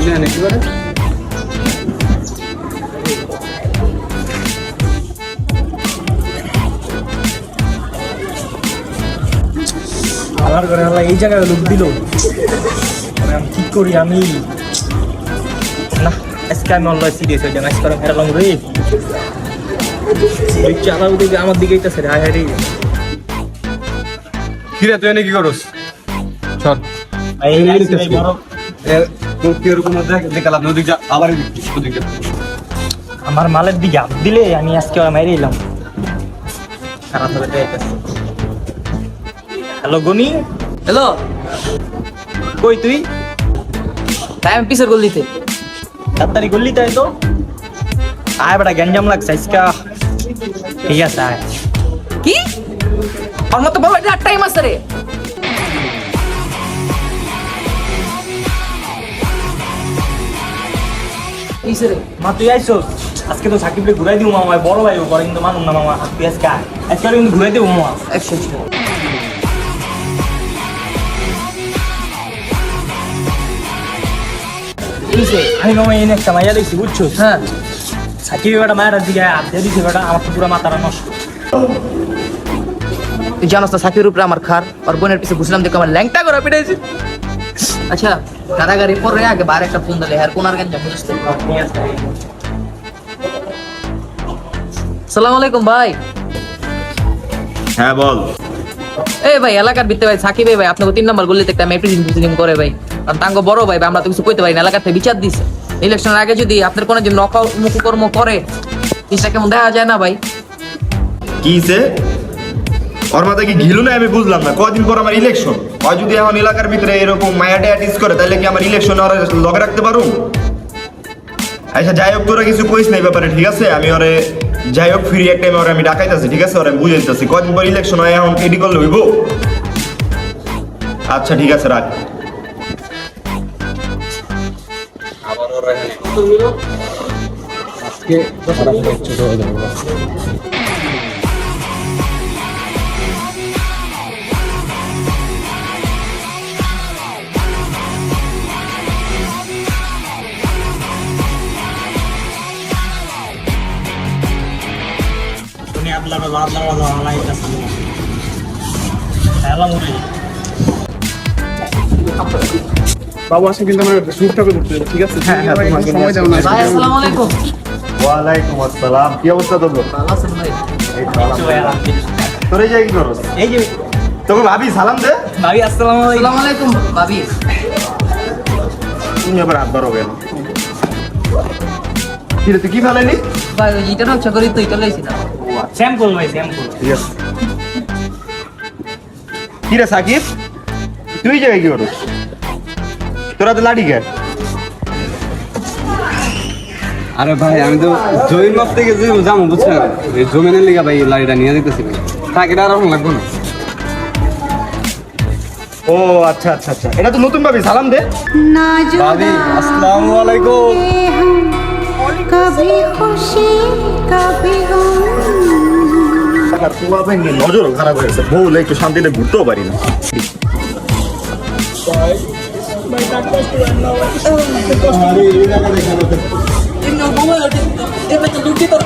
নাকি করে আমার ঘরে আল্লাহ এই জায়গায় লোক দিল আমি ঠিক করি আমি না আজকে আমি অল্লাহ সিরিয়াস হয়ে যান আজকে আমি হেরালাম রে চালাও দেখবি আমার দিকে এইটা রে হায় হায় রে কিরে তুই এনে কি করস চল এই আইছি ভাই বড় তোর কি এরকম দেখালাম নদী যা আবার ওদিকে আমার মালের দিকে হাত দিলে আমি আজকে মেরে এলাম খারাপ হবে হ্যালো গনি হ্যালো কই তুই তাই আমি পিসের গোল দিতে তাড়াতাড়ি গল্লি তাই তো আয় বেটা গ্যাঞ্জাম লাগছে আজকা ঠিক আছে আয় কি আমার মতো বড় একটা টাইম আছে রে কিসে রে মা তুই আইসো আজকে তো সাকিবরে ঘুরাই দিব মামা বড় ভাই ও করে কিন্তু মানুন না মামা তুই আজকে আয় আজকে কিন্তু ঘুরাই দেবো মামা একশো কিসে আমি মামা এনে একটা মাইয়া দেখছি বুঝছো হ্যাঁ সাকিব বেটা মায়ের দিকে হাত দিয়ে দিছে বেটা আমার তো পুরো মাথাটা নষ্ট তুই জানোস না সাকিবের উপরে আমার খার আর বোনের পিছে ঘুষলাম দেখে আমার ল্যাংটা করে পিটাইছি আচ্ছা কারাগারি পরে আগে বাইরে একটা ফোন দিলে আর কোনার গান বুঝতে ঠিক আছে সালাম আলাইকুম ভাই হ্যাঁ বল এই ভাই এলাকার ভিত্তি ভাই সাকিব ভাই আপনাকে 3 নম্বর গলিতে একটা মেট্রিক করে ভাই আর তাঙ্গ বড় ভাই আমরা তো কিছু কইতে পারি না এলাকাতে বিচার দিছে ইলেকশনের আগে যদি আপনার কোনো যে নকর্ম করে এটা কেমন দেখা যায় না ভাই কিসে ওর মাথায় কি ঘিলু না আমি বুঝলাম না কদিন পর আমার ইলেকশন হয় যদি এখন এলাকার ভিতরে এরকম মায়া ডেয়াটিস করে তাহলে কি আমার ইলেকশন ওরা লগে রাখতে পারুম আচ্ছা যাই হোক তোরা কিছু কইস না এই ব্যাপারে ঠিক আছে আমি ওরে যাই হোক ফ্রি এক টাইমে ওরে আমি ডাকাইতাছি ঠিক আছে ওরে আমি বুঝাইতাছি কদিন পর ইলেকশন হয় এখন এডি করলে হইব আচ্ছা ঠিক আছে রাখ আজকে ছোট হয়ে যাবে তুমি আদলা আল্লাহ এটা হ্যালো মুরি বাবু আসে কিন্তু আমরা শুটটা করতে হবে ঠিক আছে হ্যাঁ হ্যাঁ সময় দাও না ভাই আসসালামু আলাইকুম ওয়ালাইকুম আসসালাম কি অবস্থা তোর ভালো আছেন ভাই তোরে যাই কি করস এই যে তোকে ভাবি সালাম দে ভাবি আসসালামু আলাইকুম আসসালামু আলাইকুম ভাবি তুমি আবার হাত বাড়ো কেন কি রে তুই কি ফেলাইলি ভাই ওই ইটা নকশা করি তো এটা লইছি না স্যাম্পল ভাই স্যাম্পল ঠিক আছে কি রে সাকিব তুই জায়গায় কি করস তোরা তো লাঠি খেয়ে আরে ভাই আমি তো জমির মাপ থেকে যাবো বুঝছেন এই জমিনের লিগা ভাই লাড়িটা নিয়ে যেতেছি তাকে আর লাগবো না ও আচ্ছা আচ্ছা আচ্ছা এটা তো নতুন ভাবি সালাম দে ভাবি আসসালামু আলাইকুম कभी खुशी कभी गम তোমার ভেঙে নজর খারাপ হয়েছে বউলে একটু শান্তিতে ঘুরতেও পারি না এমনি বউ এটা তো লুটি তোর